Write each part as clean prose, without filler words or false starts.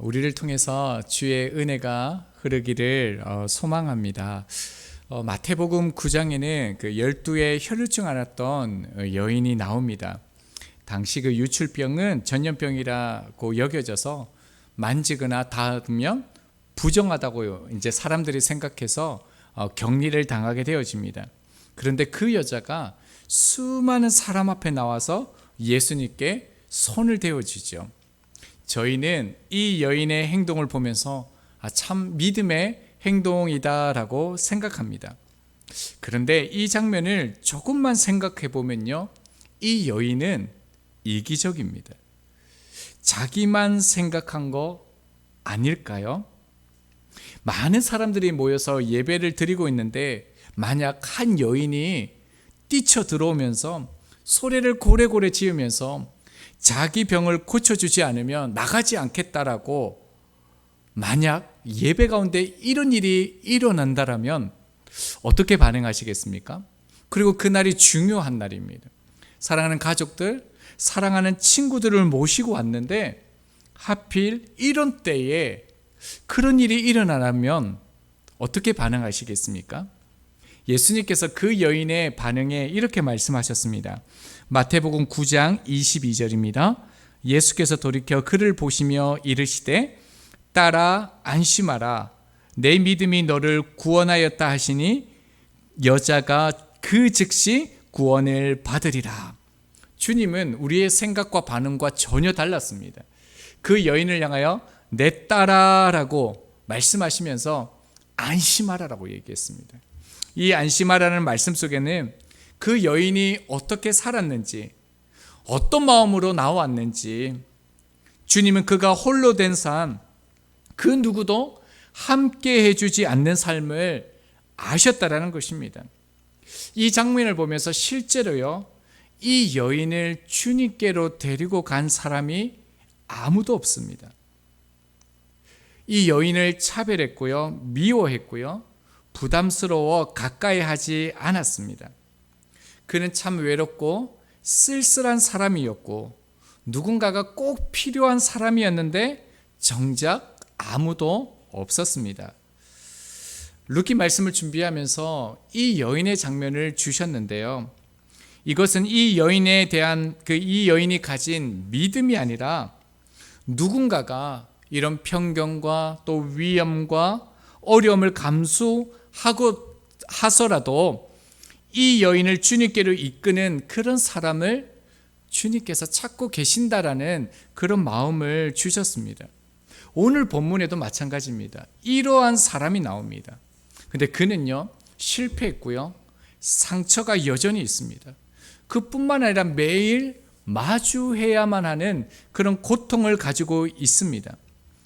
우리를 통해서 주의 은혜가 흐르기를 소망합니다. 마태복음 9장에는 그 12의 혈루증 앓았던 여인이 나옵니다. 당시 그 유출병은 전염병이라고 여겨져서 만지거나 닿으면 부정하다고 이제 사람들이 생각해서 격리를 당하게 되어집니다. 그런데 그 여자가 수많은 사람 앞에 나와서 예수님께 손을 대어주죠. 저희는 이 여인의 행동을 보면서 참 믿음의 행동이다라고 생각합니다. 그런데 이 장면을 조금만 생각해 보면요, 이 여인은 이기적입니다. 자기만 생각한 거 아닐까요? 많은 사람들이 모여서 예배를 드리고 있는데 만약 한 여인이 뛰쳐 들어오면서 소리를 고래고래 지으면서 자기 병을 고쳐주지 않으면 나가지 않겠다라고 만약 예배 가운데 이런 일이 일어난다라면 어떻게 반응하시겠습니까? 그리고 그날이 중요한 날입니다. 사랑하는 가족들, 사랑하는 친구들을 모시고 왔는데 하필 이런 때에 그런 일이 일어나면 어떻게 반응하시겠습니까? 예수님께서 그 여인의 반응에 이렇게 말씀하셨습니다. 마태복음 9장 22절입니다. 예수께서 돌이켜 그를 보시며 이르시되 딸아 안심하라 내 믿음이 너를 구원하였다 하시니 여자가 그 즉시 구원을 받으리라. 주님은 우리의 생각과 반응과 전혀 달랐습니다. 그 여인을 향하여 내 딸아라고 말씀하시면서 안심하라라고 얘기했습니다. 이 안심하라는 말씀 속에는 그 여인이 어떻게 살았는지, 어떤 마음으로 나왔는지, 주님은 그가 홀로 된 삶, 그 누구도 함께 해주지 않는 삶을 아셨다라는 것입니다. 이 장면을 보면서 실제로요, 이 여인을 주님께로 데리고 간 사람이 아무도 없습니다. 이 여인을 차별했고요, 미워했고요, 부담스러워 가까이 하지 않았습니다. 그는 참 외롭고 쓸쓸한 사람이었고 누군가가 꼭 필요한 사람이었는데 정작 아무도 없었습니다. 루키 말씀을 준비하면서 이 여인의 장면을 주셨는데요. 이것은 이 여인에 대한 이 여인이 가진 믿음이 아니라 누군가가 이런 편견과 또 위험과 어려움을 감수하고 하서라도 이 여인을 주님께로 이끄는 그런 사람을 주님께서 찾고 계신다라는 그런 마음을 주셨습니다. 오늘 본문에도 마찬가지입니다. 이러한 사람이 나옵니다. 근데 그는요, 실패했고요, 상처가 여전히 있습니다. 그뿐만 아니라 매일 마주해야만 하는 그런 고통을 가지고 있습니다.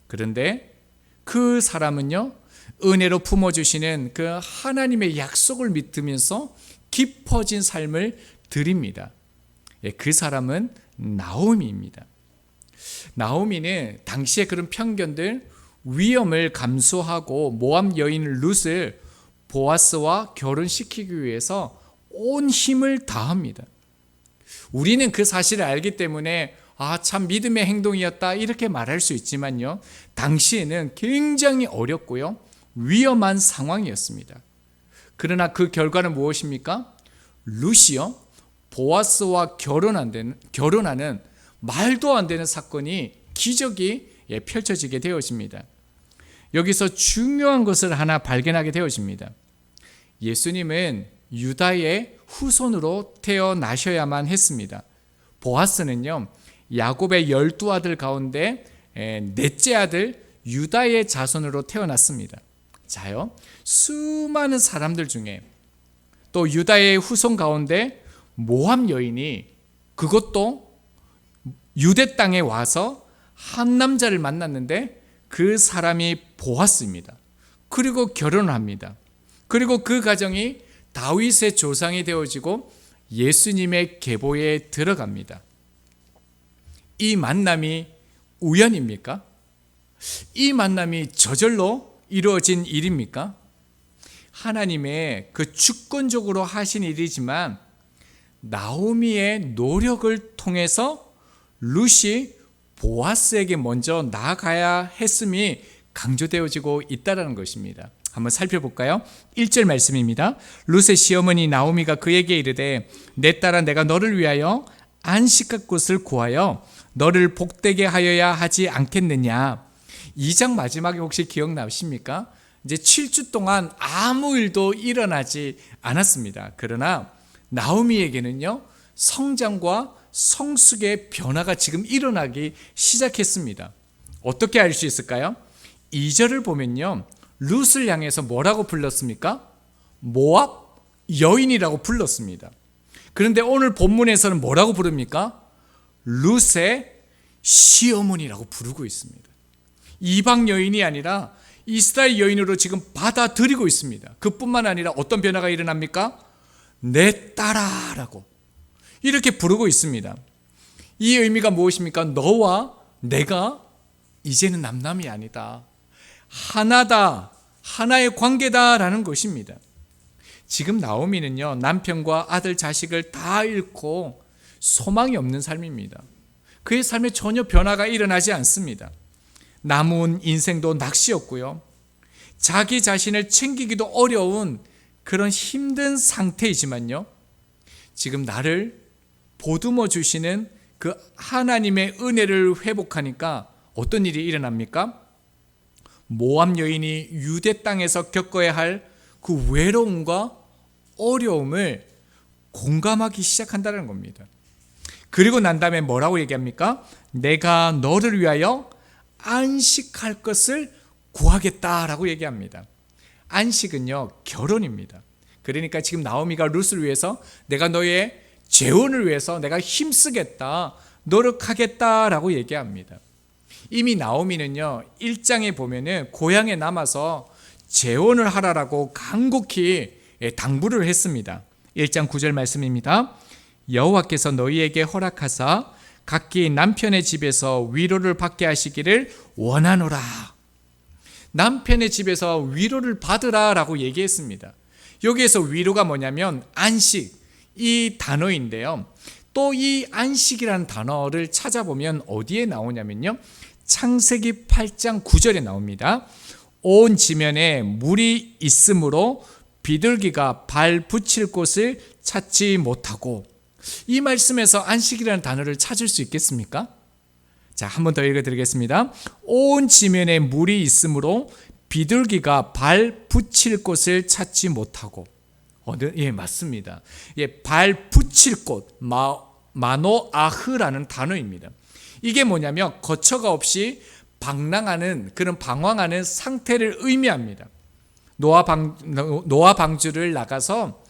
그런데 그 사람은요, 은혜로 품어주시는 그 하나님의 약속을 믿으면서 깊어진 삶을 드립니다. 그 사람은 나오미입니다. 나오미는 당시의 그런 편견들, 위험을 감수하고 모압 여인 룻을 보아스와 결혼시키기 위해서 온 힘을 다합니다. 우리는 그 사실을 알기 때문에 참 믿음의 행동이었다 이렇게 말할 수 있지만요, 당시에는 굉장히 어렵고요, 위험한 상황이었습니다. 그러나 그 결과는 무엇입니까? 룻이요, 보아스와 결혼하는 말도 안 되는 사건이, 기적이 펼쳐지게 되어집니다. 여기서 중요한 것을 하나 발견하게 되어집니다. 예수님은 유다의 후손으로 태어나셔야만 했습니다. 보아스는요, 야곱의 12아들 가운데 넷째 아들 유다의 자손으로 태어났습니다. 자요, 수많은 사람들 중에 또 유다의 후손 가운데 모압 여인이, 그것도 유대 땅에 와서 한 남자를 만났는데 그 사람이 보아스입니다. 그리고 결혼을 합니다. 그리고 그 가정이 다윗의 조상이 되어지고 예수님의 계보에 들어갑니다. 이 만남이 우연입니까? 이 만남이 저절로 이루어진 일입니까? 하나님의 그 주권적으로 하신 일이지만 나오미의 노력을 통해서 룻이 보아스에게 먼저 나아가야 했음이 강조되어지고 있다는 것입니다. 한번 살펴볼까요? 1절 말씀입니다. 룻의 시어머니 나오미가 그에게 이르되 내 딸아 내가 너를 위하여 안식할 곳을 구하여 너를 복되게 하여야 하지 않겠느냐. 2장 마지막에 혹시 기억나십니까? 이제 7주 동안 아무 일도 일어나지 않았습니다. 그러나 나오미에게는요, 성장과 성숙의 변화가 지금 일어나기 시작했습니다. 어떻게 알 수 있을까요? 2절을 보면요, 룻을 향해서 뭐라고 불렀습니까? 모압 여인이라고 불렀습니다. 그런데 오늘 본문에서는 뭐라고 부릅니까? 룻의 시어머니라고 부르고 있습니다. 이방 여인이 아니라 이스라엘 여인으로 지금 받아들이고 있습니다. 그뿐만 아니라 어떤 변화가 일어납니까? 내 딸아라고 이렇게 부르고 있습니다. 이 의미가 무엇입니까? 너와 내가 이제는 남남이 아니다. 하나다. 하나의 관계다라는 것입니다. 지금 나오미는요, 남편과 아들 자식을 다 잃고 소망이 없는 삶입니다. 그의 삶에 전혀 변화가 일어나지 않습니다. 남은 인생도 낚시였고요, 자기 자신을 챙기기도 어려운 그런 힘든 상태이지만요, 지금 나를 보듬어 주시는 그 하나님의 은혜를 회복하니까 어떤 일이 일어납니까? 모압 여인이 유대 땅에서 겪어야 할 그 외로움과 어려움을 공감하기 시작한다는 겁니다. 그리고 난 다음에 뭐라고 얘기합니까? 내가 너를 위하여 안식할 것을 구하겠다라고 얘기합니다. 안식은요, 결혼입니다. 그러니까 지금 나오미가 룻을 위해서 내가 너의 재혼을 위해서 내가 힘쓰겠다, 노력하겠다라고 얘기합니다. 이미 나오미는요, 1장에 보면은 고향에 남아서 재혼을 하라라고 간곡히 당부를 했습니다. 1장 9절 말씀입니다. 여호와께서 너희에게 허락하사 각기 남편의 집에서 위로를 받게 하시기를 원하노라. 남편의 집에서 위로를 받으라 라고 얘기했습니다. 여기에서 위로가 뭐냐면 안식, 이 단어인데요, 또 이 안식이라는 단어를 찾아보면 어디에 나오냐면요, 창세기 8장 9절에 나옵니다. 온 지면에 물이 있으므로 비둘기가 발 붙일 곳을 찾지 못하고. 이 말씀에서 안식이라는 단어를 찾을 수 있겠습니까? 자, 한 번 더 읽어드리겠습니다. 온 지면에 물이 있으므로 비둘기가 발 붙일 곳을 찾지 못하고. 예, 맞습니다. 예, 발 붙일 곳, 마노아흐라는 단어입니다. 이게 뭐냐면 거처가 없이 그런 방황하는 상태를 의미합니다. 노아 방주를 나가서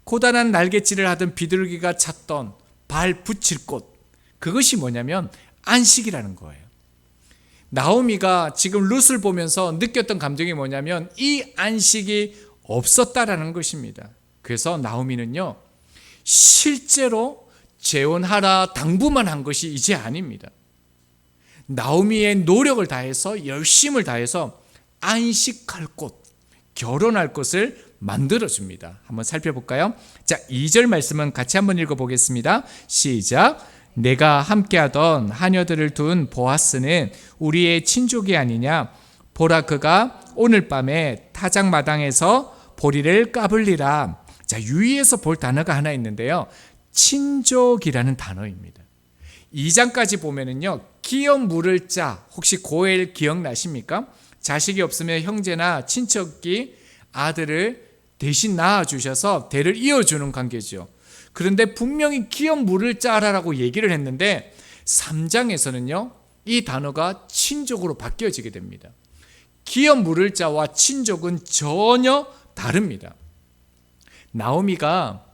고단한 날갯질을 하던 비둘기가 찾던 발 붙일 곳, 그것이 뭐냐면 안식이라는 거예요. 나오미가 지금 룻을 보면서 느꼈던 감정이 뭐냐면 이 안식이 없었다라는 것입니다. 그래서 나오미는요, 실제로 재혼하라 당부만 한 것이 이제 아닙니다. 나오미의 노력을 다해서, 열심을 다해서 안식할 곳, 결혼할 곳을 만들어줍니다. 한번 살펴볼까요? 자, 2절 말씀은 같이 한번 읽어보겠습니다. 시작. 내가 함께하던 하녀들을 둔 보아스는 우리의 친족이 아니냐? 보라, 그가 오늘 밤에 타작마당에서 보리를 까불리라. 자, 유의해서 볼 단어가 하나 있는데요, 친족이라는 단어입니다. 2장까지 보면은요, 기업 물을 자, 혹시 고엘 기억나십니까? 자식이 없으면 형제나 친척이 아들을 대신 낳아주셔서 대를 이어주는 관계죠. 그런데 분명히 기업 물을 짜라라고 얘기를 했는데 3장에서는요, 이 단어가 친족으로 바뀌어지게 됩니다. 기업 물을 자와 친족은 전혀 다릅니다. 나오미가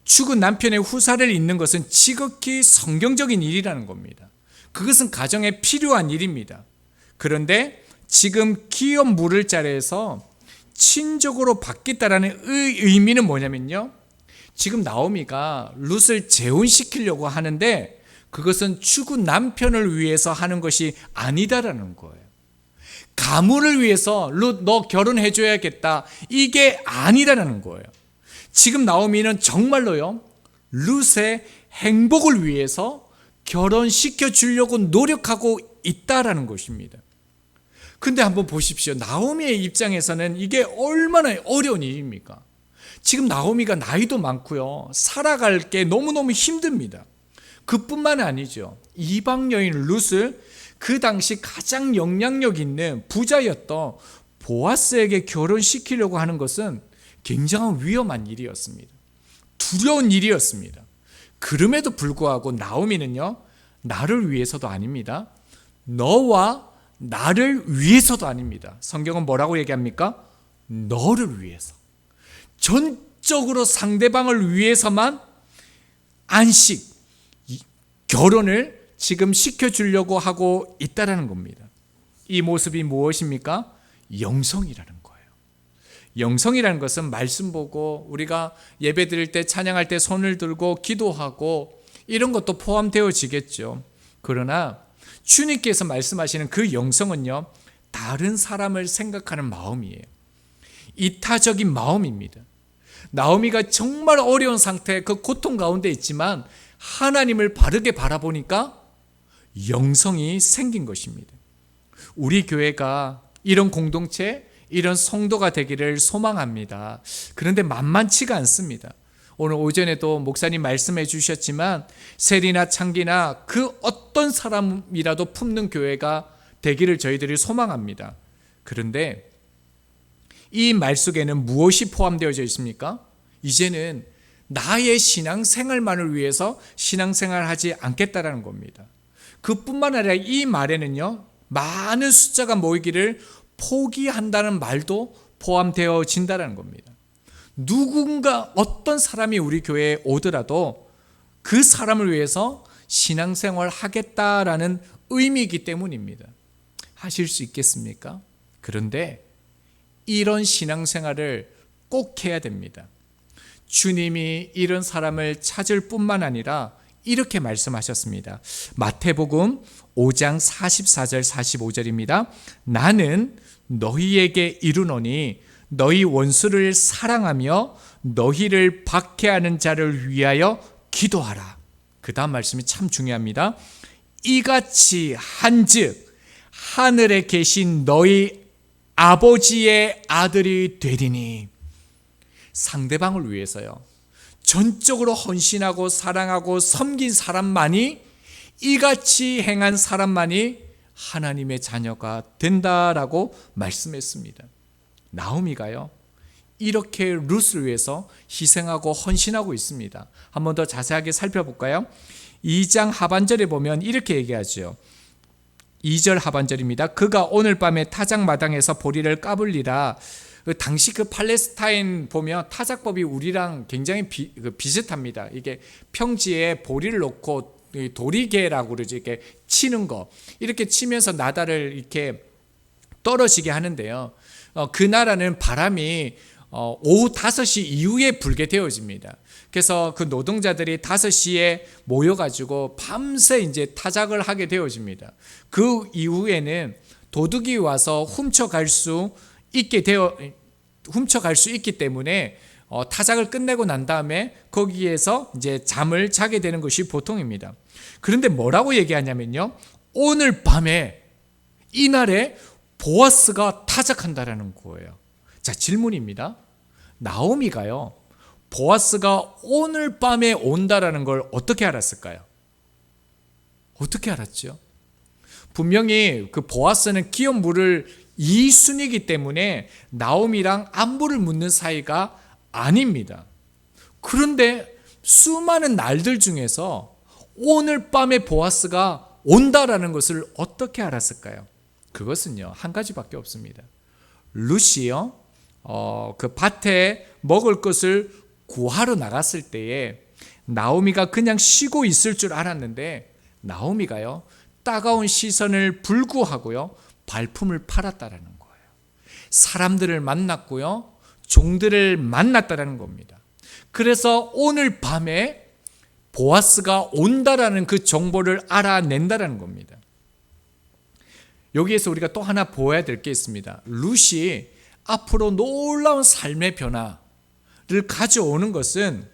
죽은 남편의 후사를 잇는 것은 지극히 성경적인 일이라는 겁니다. 그것은 가정에 필요한 일입니다. 그런데 지금 기업 물을 자리에서 친족으로 바뀌었다라는 의미는 뭐냐면요, 지금 나오미가 룻을 재혼시키려고 하는데 그것은 죽은 남편을 위해서 하는 것이 아니다라는 거예요. 가문을 위해서 룻 너 결혼해줘야겠다, 이게 아니라는 거예요. 지금 나오미는 정말로요, 룻의 행복을 위해서 결혼시켜 주려고 노력하고 있다라는 것입니다. 근데 한번 보십시오. 나오미의 입장에서는 이게 얼마나 어려운 일입니까? 지금 나오미가 나이도 많고요. 살아갈 게 너무너무 힘듭니다. 그뿐만 아니죠. 이방 여인 룻을 그 당시 가장 영향력 있는 부자였던 보아스에게 결혼시키려고 하는 것은 굉장한 위험한 일이었습니다. 두려운 일이었습니다. 그럼에도 불구하고 나오미는요, 나를 위해서도 아닙니다. 너와 나를 위해서도 아닙니다. 성경은 뭐라고 얘기합니까? 너를 위해서. 전적으로 상대방을 위해서만 안식, 결혼을 지금 시켜주려고 하고 있다는 겁니다. 이 모습이 무엇입니까? 영성이라는 거예요. 영성이라는 것은 말씀 보고 우리가 예배 드릴 때 찬양할 때 손을 들고 기도하고 이런 것도 포함되어지겠죠. 그러나 주님께서 말씀하시는 그 영성은요, 다른 사람을 생각하는 마음이에요. 이타적인 마음입니다. 나오미가 정말 어려운 상태, 그 고통 가운데 있지만 하나님을 바르게 바라보니까 영성이 생긴 것입니다. 우리 교회가 이런 공동체, 이런 성도가 되기를 소망합니다. 그런데 만만치가 않습니다. 오늘 오전에도 목사님 말씀해 주셨지만 세리나 창기나 그 어떤 사람이라도 품는 교회가 되기를 저희들이 소망합니다. 그런데 이 말 속에는 무엇이 포함되어져 있습니까? 이제는 나의 신앙생활만을 위해서 신앙생활하지 않겠다라는 겁니다. 그뿐만 아니라 이 말에는요, 많은 숫자가 모이기를 포기한다는 말도 포함되어진다는 겁니다. 누군가 어떤 사람이 우리 교회에 오더라도 그 사람을 위해서 신앙생활 하겠다라는 의미이기 때문입니다. 하실 수 있겠습니까? 그런데 이런 신앙생활을 꼭 해야 됩니다. 주님이 이런 사람을 찾을 뿐만 아니라 이렇게 말씀하셨습니다. 마태복음 5장 44절 45절입니다. 나는 너희에게 이르노니 너희 원수를 사랑하며 너희를 박해하는 자를 위하여 기도하라. 그 다음 말씀이 참 중요합니다. 이같이 한즉 하늘에 계신 너희 아버지의 아들이 되리니. 상대방을 위해서요, 전적으로 헌신하고 사랑하고 섬긴 사람만이, 이같이 행한 사람만이 하나님의 자녀가 된다라고 말씀했습니다. 나오미가요, 이렇게 룻을 위해서 희생하고 헌신하고 있습니다. 한 번 더 자세하게 살펴볼까요? 2장 하반절에 보면 이렇게 얘기하죠. 2절 하반절입니다. 그가 오늘 밤에 타작마당에서 보리를 까불리라. 당시 그 팔레스타인 보면 타작법이 우리랑 굉장히 비슷합니다. 이게 평지에 보리를 놓고 도리개라고 그러죠. 이렇게 치는 거. 이렇게 치면서 나달을 이렇게 떨어지게 하는데요. 그 나라는 바람이 오후 5시 이후에 불게 되어집니다. 그래서 그 노동자들이 5시에 모여가지고 밤새 이제 타작을 하게 되어집니다. 그 이후에는 도둑이 와서 훔쳐갈 수 있기 때문에 타작을 끝내고 난 다음에 거기에서 이제 잠을 자게 되는 것이 보통입니다. 그런데 뭐라고 얘기하냐면요, 오늘 밤에 이날에 보아스가 타작한다라는 거예요. 자, 질문입니다. 나오미가요, 보아스가 오늘 밤에 온다라는 걸 어떻게 알았을까요? 어떻게 알았죠? 분명히 그 보아스는 기업 물을 이순이기 때문에 나오미랑 안부를 묻는 사이가 아닙니다. 그런데 수많은 날들 중에서 오늘 밤에 보아스가 온다라는 것을 어떻게 알았을까요? 그것은요, 한 가지밖에 없습니다. 룻이요, 그 밭에 먹을 것을 구하러 나갔을 때에 나오미가 그냥 쉬고 있을 줄 알았는데 나오미가요, 따가운 시선을 불구하고요, 발품을 팔았다라는 거예요. 사람들을 만났고요, 종들을 만났다라는 겁니다. 그래서 오늘 밤에 보아스가 온다라는 그 정보를 알아낸다라는 겁니다. 여기에서 우리가 또 하나 보아야 될 게 있습니다. 룻이 앞으로 놀라운 삶의 변화를 가져오는 것은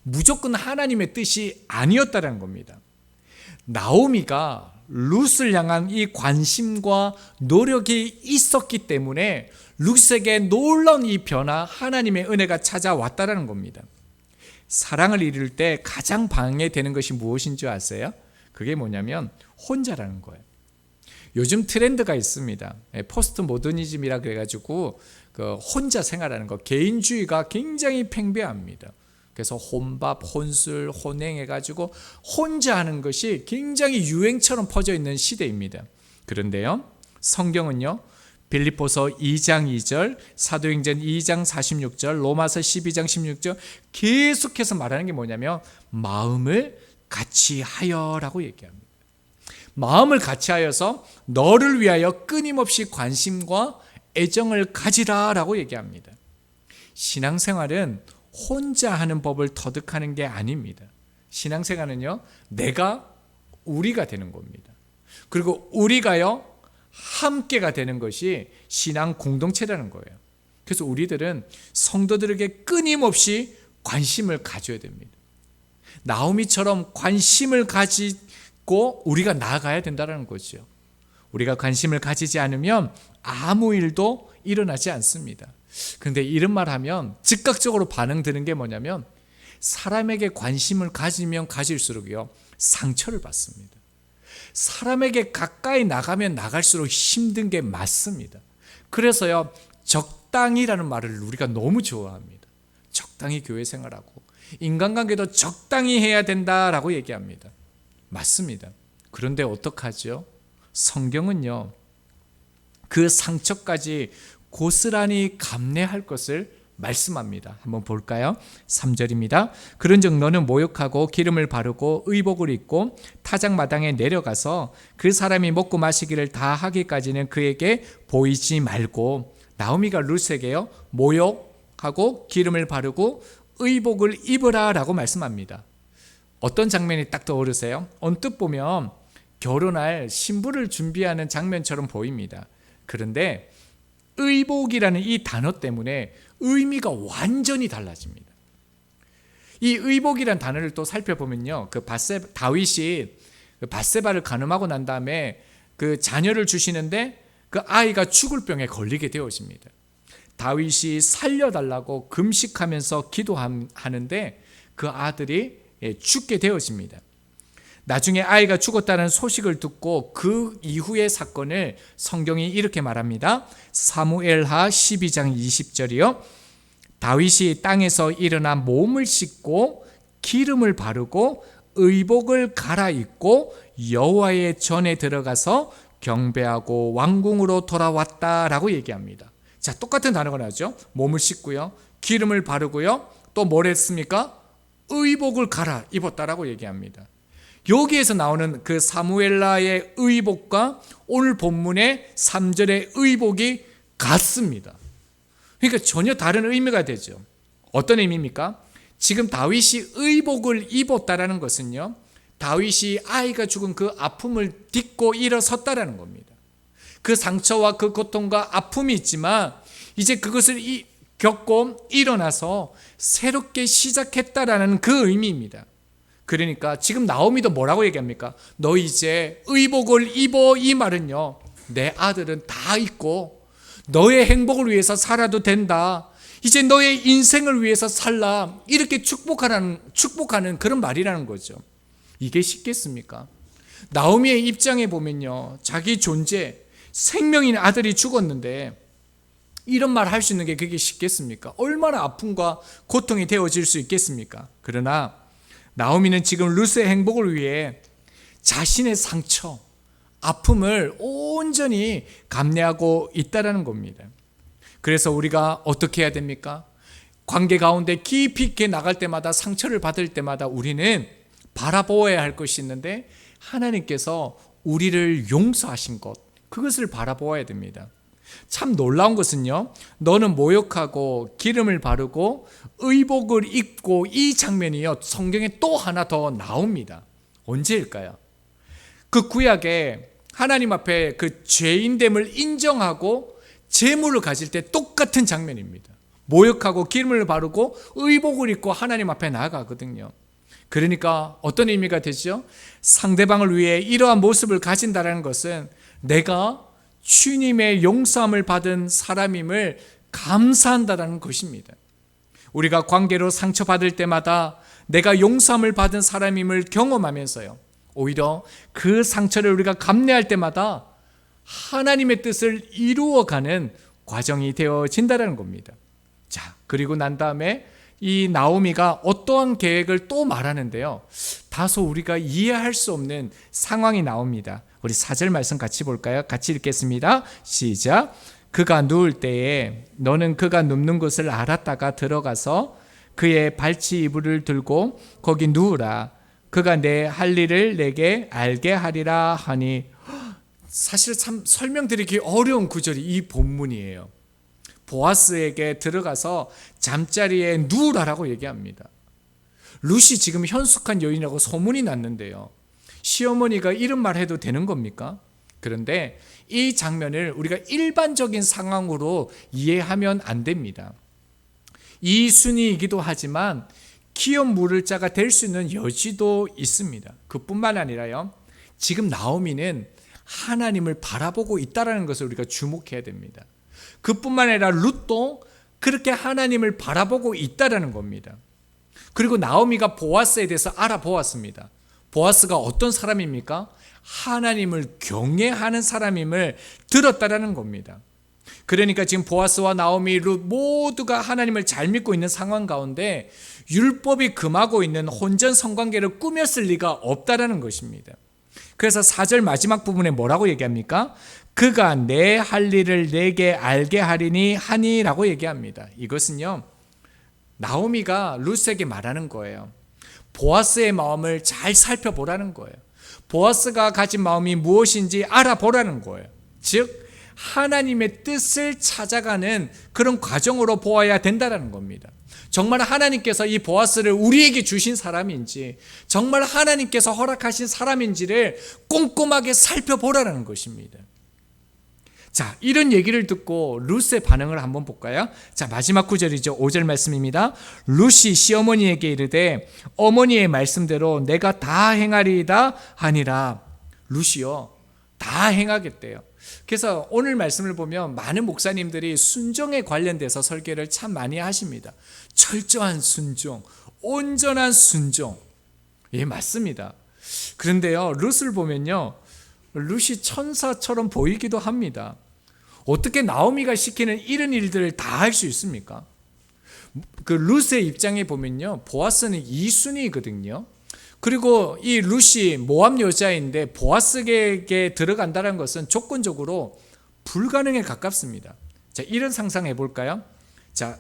무조건 하나님의 뜻이 아니었다는 겁니다. 나오미가 룻을 향한 이 관심과 노력이 있었기 때문에 룻에게 놀라운 이 변화, 하나님의 은혜가 찾아왔다는 겁니다. 사랑을 이룰 때 가장 방해되는 것이 무엇인 줄 아세요? 그게 뭐냐면 혼자라는 거예요. 요즘 트렌드가 있습니다. 포스트 모더니즘이라 그래가지고 그 혼자 생활하는 거, 개인주의가 굉장히 팽배합니다. 그래서 혼밥, 혼술, 혼행해가지고 혼자 하는 것이 굉장히 유행처럼 퍼져 있는 시대입니다. 그런데요, 성경은요, 빌립보서 2장 2절, 사도행전 2장 46절, 로마서 12장 16절 계속해서 말하는 게 뭐냐면 마음을 같이 하여라고 얘기합니다. 마음을 같이 하여서 너를 위하여 끊임없이 관심과 애정을 가지라라고 얘기합니다. 신앙생활은 혼자 하는 법을 터득하는 게 아닙니다. 신앙생활은요, 우리가 되는 겁니다. 그리고 우리가요, 함께가 되는 것이 신앙 공동체라는 거예요. 그래서 우리들은 성도들에게 끊임없이 관심을 가져야 됩니다. 나오미처럼 관심을 가지고 우리가 나아가야 된다는 거죠. 우리가 관심을 가지지 않으면 아무 일도 일어나지 않습니다. 그런데 이런 말 하면 즉각적으로 반응 드는 게 뭐냐면 사람에게 관심을 가지면 가질수록요, 상처를 받습니다. 사람에게 가까이 나가면 나갈수록 힘든 게 맞습니다. 그래서요, 적당히라는 말을 우리가 너무 좋아합니다. 적당히 교회 생활하고 인간관계도 적당히 해야 된다라고 얘기합니다. 맞습니다. 그런데 어떡하죠? 성경은요, 그 상처까지 고스란히 감내할 것을 말씀합니다. 한번 볼까요? 3절입니다. 그런즉 너는 모욕하고 기름을 바르고 의복을 입고 타작마당에 내려가서 그 사람이 먹고 마시기를 다 하기까지는 그에게 보이지 말고. 나오미가 룻에게요, 모욕하고 기름을 바르고 의복을 입으라 라고 말씀합니다. 어떤 장면이 딱 떠오르세요? 언뜻 보면 결혼할 신부를 준비하는 장면처럼 보입니다. 그런데 의복이라는 이 단어 때문에 의미가 완전히 달라집니다. 이 의복이라는 단어를 또 살펴보면요, 다윗이 밧세바를 간음하고 난 다음에 그 자녀를 주시는데 그 아이가 죽을 병에 걸리게 되어집니다. 다윗이 살려달라고 금식하면서 기도하는데 그 아들이 죽게 되어집니다. 나중에 아이가 죽었다는 소식을 듣고 그 이후의 사건을 성경이 이렇게 말합니다. 사무엘하 12장 20절이요. 다윗이 땅에서 일어나 몸을 씻고 기름을 바르고 의복을 갈아입고 여호와의 전에 들어가서 경배하고 왕궁으로 돌아왔다라고 얘기합니다. 자, 똑같은 단어가 나오죠. 몸을 씻고요, 기름을 바르고요, 또 뭘 했습니까? 의복을 갈아입었다라고 얘기합니다. 여기에서 나오는 그 사무엘라의 의복과 오늘 본문의 3절의 의복이 같습니다. 그러니까 전혀 다른 의미가 되죠. 어떤 의미입니까? 지금 다윗이 의복을 입었다라는 것은요, 다윗이 아이가 죽은 그 아픔을 딛고 일어섰다라는 겁니다. 그 상처와 그 고통과 아픔이 있지만 이제 그것을 겪고 일어나서 새롭게 시작했다라는 그 의미입니다. 그러니까 지금 나오미도 뭐라고 얘기합니까? 너 이제 의복을 입어. 이 말은요, 내 아들은 다 있고 너의 행복을 위해서 살아도 된다. 이제 너의 인생을 위해서 살라. 이렇게 축복하는 그런 말이라는 거죠. 이게 쉽겠습니까? 나오미의 입장에 보면요, 자기 존재, 생명인 아들이 죽었는데 이런 말 할 수 있는 게 그게 쉽겠습니까? 얼마나 아픔과 고통이 되어질 수 있겠습니까? 그러나 나오미는 지금 룻의 행복을 위해 자신의 상처, 아픔을 온전히 감내하고 있다는 겁니다. 그래서 우리가 어떻게 해야 됩니까? 관계 가운데 깊이 있게 나갈 때마다, 상처를 받을 때마다 우리는 바라보아야 할 것이 있는데, 하나님께서 우리를 용서하신 것, 그것을 바라보아야 됩니다. 참 놀라운 것은요, 너는 모욕하고 기름을 바르고 의복을 입고, 이 장면이요, 성경에 또 하나 더 나옵니다. 언제일까요? 그 구약에 하나님 앞에 그 죄인됨을 인정하고 재물을 가질 때 똑같은 장면입니다. 모욕하고 기름을 바르고 의복을 입고 하나님 앞에 나아가거든요. 그러니까 어떤 의미가 되죠? 상대방을 위해 이러한 모습을 가진다는 것은 내가 주님의 용서함을 받은 사람임을 감사한다는 것입니다. 우리가 관계로 상처받을 때마다 내가 용서함을 받은 사람임을 경험하면서요, 오히려 그 상처를 우리가 감내할 때마다 하나님의 뜻을 이루어가는 과정이 되어진다는 겁니다. 자, 그리고 난 다음에 이 나오미가 어떠한 계획을 또 말하는데요, 다소 우리가 이해할 수 없는 상황이 나옵니다. 우리 4절 말씀 같이 볼까요? 같이 읽겠습니다. 시작. 그가 누울 때에 너는 그가 눕는 곳을 알았다가 들어가서 그의 발치 이불을 들고 거기 누우라. 그가 내 할 일을 내게 알게 하리라 하니. 사실 참 설명드리기 어려운 구절이 이 본문이에요. 보아스에게 들어가서 잠자리에 누우라라고 얘기합니다. 룻이 지금 현숙한 여인이라고 소문이 났는데요, 시어머니가 이런 말 해도 되는 겁니까? 그런데 이 장면을 우리가 일반적인 상황으로 이해하면 안 됩니다. 이순이이기도 하지만 기업 물을 자가 될 수 있는 여지도 있습니다. 그뿐만 아니라요, 지금 나오미는 하나님을 바라보고 있다는 것을 우리가 주목해야 됩니다. 그뿐만 아니라 룻도 그렇게 하나님을 바라보고 있다는 겁니다. 그리고 나오미가 보아스에 대해서 알아보았습니다. 보아스가 어떤 사람입니까? 하나님을 경외하는 사람임을 들었다라는 겁니다. 그러니까 지금 보아스와 나오미, 룻 모두가 하나님을 잘 믿고 있는 상황 가운데 율법이 금하고 있는 혼전 성관계를 꾸몄을 리가 없다라는 것입니다. 그래서 4절 마지막 부분에 뭐라고 얘기합니까? 그가 내 할 일을 내게 알게 하리니 하니라고 얘기합니다. 이것은요, 나오미가 룻에게 말하는 거예요. 보아스의 마음을 잘 살펴보라는 거예요. 보아스가 가진 마음이 무엇인지 알아보라는 거예요. 즉 하나님의 뜻을 찾아가는 그런 과정으로 보아야 된다는 겁니다. 정말 하나님께서 이 보아스를 우리에게 주신 사람인지, 정말 하나님께서 허락하신 사람인지를 꼼꼼하게 살펴보라는 것입니다. 자, 이런 얘기를 듣고 룻의 반응을 한번 볼까요? 자, 마지막 구절이죠. 5절 말씀입니다. 룻이 시어머니에게 이르되 어머니의 말씀대로 내가 다 행하리이다 하니라. 룻이요, 다 행하겠대요. 그래서 오늘 말씀을 보면 많은 목사님들이 순종에 관련돼서 설교를 참 많이 하십니다. 철저한 순종, 온전한 순종. 예, 맞습니다. 그런데요, 룻을 보면요, 룻이 천사처럼 보이기도 합니다. 어떻게 나오미가 시키는 이런 일들을 다 할 수 있습니까? 그 룻의 입장에 보면요, 보아스는 이순이거든요. 그리고 이 룻이 모압 여자인데 보아스에게 들어간다는 것은 조건적으로 불가능에 가깝습니다. 자, 이런 상상해 볼까요? 자,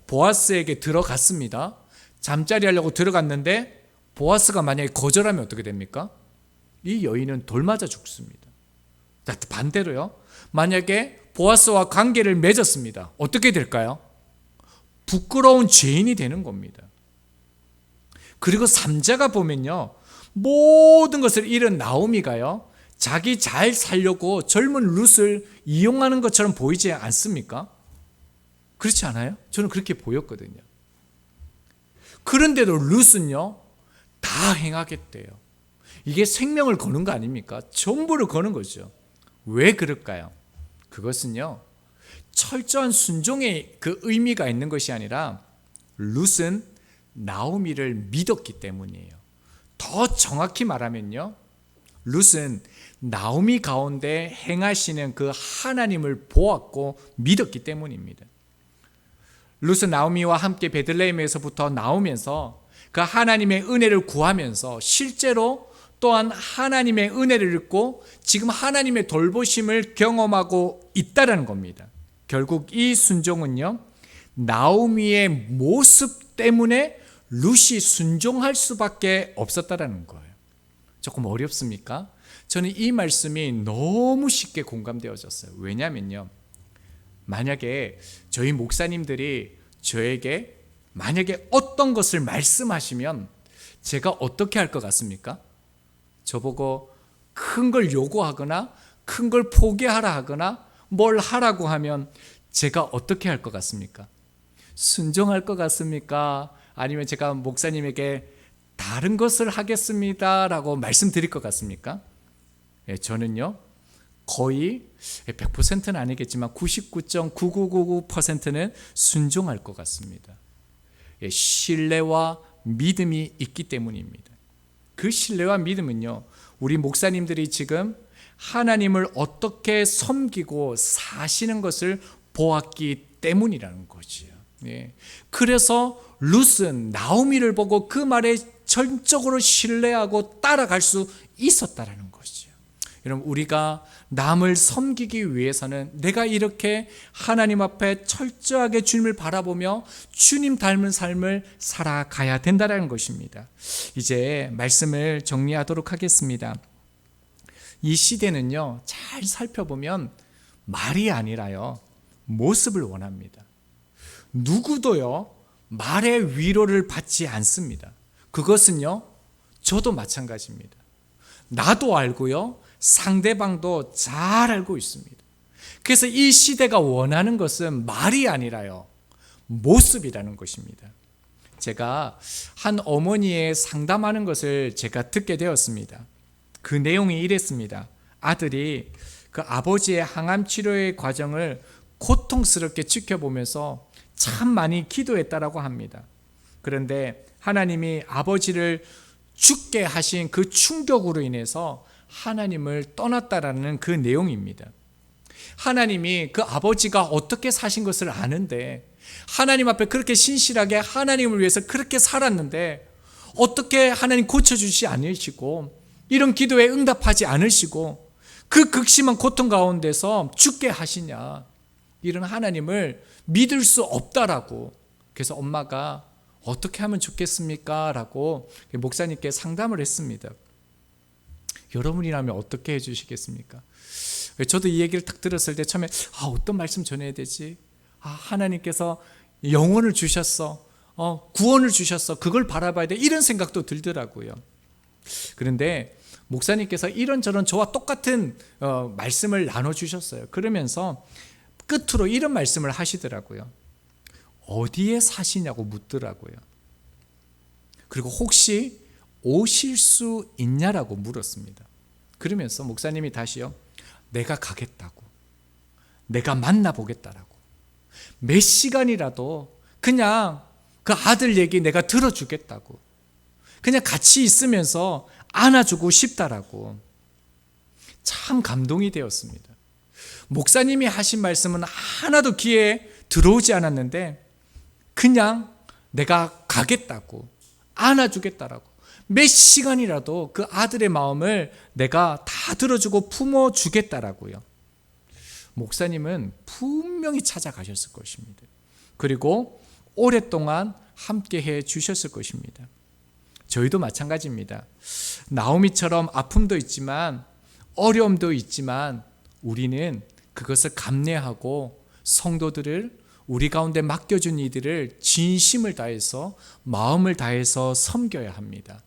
보아스에게 들어갔습니다. 잠자리 하려고 들어갔는데 보아스가 만약에 거절하면 어떻게 됩니까? 이 여인은 돌 맞아 죽습니다. 자, 반대로요, 만약에 보아스와 관계를 맺었습니다. 어떻게 될까요? 부끄러운 죄인이 되는 겁니다. 그리고 3자가 보면요, 모든 것을 잃은 나오미가요, 자기 잘 살려고 젊은 룻을 이용하는 것처럼 보이지 않습니까? 그렇지 않아요? 저는 그렇게 보였거든요. 그런데도 룻은요, 다 행하겠대요. 이게 생명을 거는 거 아닙니까? 전부를 거는 거죠. 왜 그럴까요? 그것은요, 철저한 순종의 그 의미가 있는 것이 아니라 룻은 나오미를 믿었기 때문이에요. 더 정확히 말하면요, 룻은 나오미 가운데 행하시는 그 하나님을 보았고 믿었기 때문입니다. 룻은 나오미와 함께 베들레헴에서부터 나오면서 그 하나님의 은혜를 구하면서 실제로 또한 하나님의 은혜를 입고 지금 하나님의 돌보심을 경험하고 있다는 겁니다. 결국 이 순종은요, 나오미의 모습 때문에 룻이 순종할 수밖에 없었다는 거예요. 조금 어렵습니까? 저는 이 말씀이 너무 쉽게 공감되어졌어요. 왜냐면요, 만약에 저희 목사님들이 저에게 만약에 어떤 것을 말씀하시면 제가 어떻게 할 것 같습니까? 저보고 큰 걸 요구하거나 큰 걸 포기하라 하거나 뭘 하라고 하면 제가 어떻게 할 것 같습니까? 순종할 것 같습니까? 아니면 제가 목사님에게 다른 것을 하겠습니다라고 말씀드릴 것 같습니까? 저는요, 거의 100%는 아니겠지만 99.9999%는 순종할 것 같습니다. 신뢰와 믿음이 있기 때문입니다. 그 신뢰와 믿음은요, 우리 목사님들이 지금 하나님을 어떻게 섬기고 사시는 것을 보았기 때문이라는 거지요. 그래서 룻은 나오미를 보고 그 말에 전적으로 신뢰하고 따라갈 수 있었다라는 거죠. 여러분, 우리가 남을 섬기기 위해서는 내가 이렇게 하나님 앞에 철저하게 주님을 바라보며 주님 닮은 삶을 살아가야 된다는 것입니다. 이제 말씀을 정리하도록 하겠습니다. 이 시대는요, 잘 살펴보면 말이 아니라요, 모습을 원합니다. 누구도요, 말의 위로를 받지 않습니다. 그것은요, 저도 마찬가지입니다. 나도 알고요, 상대방도 잘 알고 있습니다. 그래서 이 시대가 원하는 것은 말이 아니라요, 모습이라는 것입니다. 제가 한 어머니의 상담하는 것을 제가 듣게 되었습니다. 그 내용이 이랬습니다. 아들이 그 아버지의 항암 치료의 과정을 고통스럽게 지켜보면서 참 많이 기도했다라고 합니다. 그런데 하나님이 아버지를 죽게 하신 그 충격으로 인해서 하나님을 떠났다라는 그 내용입니다. 하나님이 그 아버지가 어떻게 사신 것을 아는데, 하나님 앞에 그렇게 신실하게 하나님을 위해서 그렇게 살았는데 어떻게 하나님 고쳐주지 않으시고 이런 기도에 응답하지 않으시고 그 극심한 고통 가운데서 죽게 하시냐, 이런 하나님을 믿을 수 없다라고. 그래서 엄마가 어떻게 하면 좋겠습니까? 라고 목사님께 상담을 했습니다. 여러분이라면 어떻게 해주시겠습니까? 저도 이 얘기를 딱 들었을 때 처음에 어떤 말씀 전해야 되지? 하나님께서 영혼을 주셨어, 구원을 주셨어, 그걸 바라봐야 돼, 이런 생각도 들더라고요. 그런데 목사님께서 이런저런 저와 똑같은 말씀을 나눠주셨어요. 그러면서 끝으로 이런 말씀을 하시더라고요. 어디에 사시냐고 묻더라고요. 그리고 혹시 오실 수 있냐라고 물었습니다. 그러면서 목사님이 다시요, 내가 가겠다고, 내가 만나보겠다라고, 몇 시간이라도 그냥 그 아들 얘기 내가 들어주겠다고, 그냥 같이 있으면서 안아주고 싶다라고. 참 감동이 되었습니다. 목사님이 하신 말씀은 하나도 귀에 들어오지 않았는데 그냥 내가 가겠다고, 안아주겠다라고, 몇 시간이라도 그 아들의 마음을 내가 다 들어주고 품어주겠다라고요. 목사님은 분명히 찾아가셨을 것입니다. 그리고 오랫동안 함께 해 주셨을 것입니다. 저희도 마찬가지입니다. 나오미처럼 아픔도 있지만 어려움도 있지만 우리는 그것을 감내하고 성도들을, 우리 가운데 맡겨준 이들을 진심을 다해서, 마음을 다해서 섬겨야 합니다.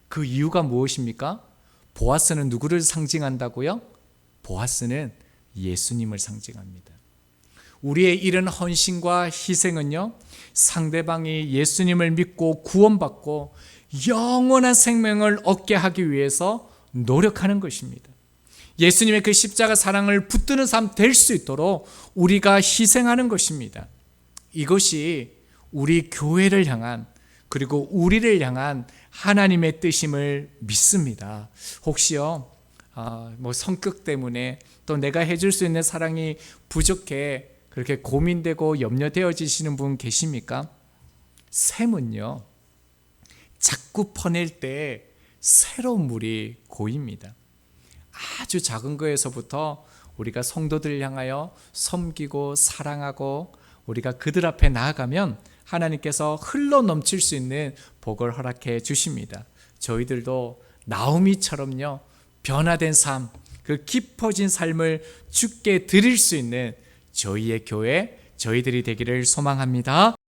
그 이유가 무엇입니까? 보아스는 누구를 상징한다고요? 보아스는 예수님을 상징합니다. 우리의 이런 헌신과 희생은요, 상대방이 예수님을 믿고 구원받고 영원한 생명을 얻게 하기 위해서 노력하는 것입니다. 예수님의 그 십자가 사랑을 붙드는 삶 될 수 있도록 우리가 희생하는 것입니다. 이것이 우리 교회를 향한, 그리고 우리를 향한 하나님의 뜻임을 믿습니다. 혹시요, 성격 때문에 또 내가 해줄 수 있는 사랑이 부족해 그렇게 고민되고 염려되어지시는 분 계십니까? 샘은요, 자꾸 퍼낼 때 새로운 물이 고입니다. 아주 작은 거에서부터 우리가 성도들을 향하여 섬기고 사랑하고 우리가 그들 앞에 나아가면 하나님께서 흘러 넘칠 수 있는 복을 허락해 주십니다. 저희들도 나오미처럼요, 변화된 삶, 그 깊어진 삶을 주께 드릴 수 있는 저희의 교회, 저희들이 되기를 소망합니다.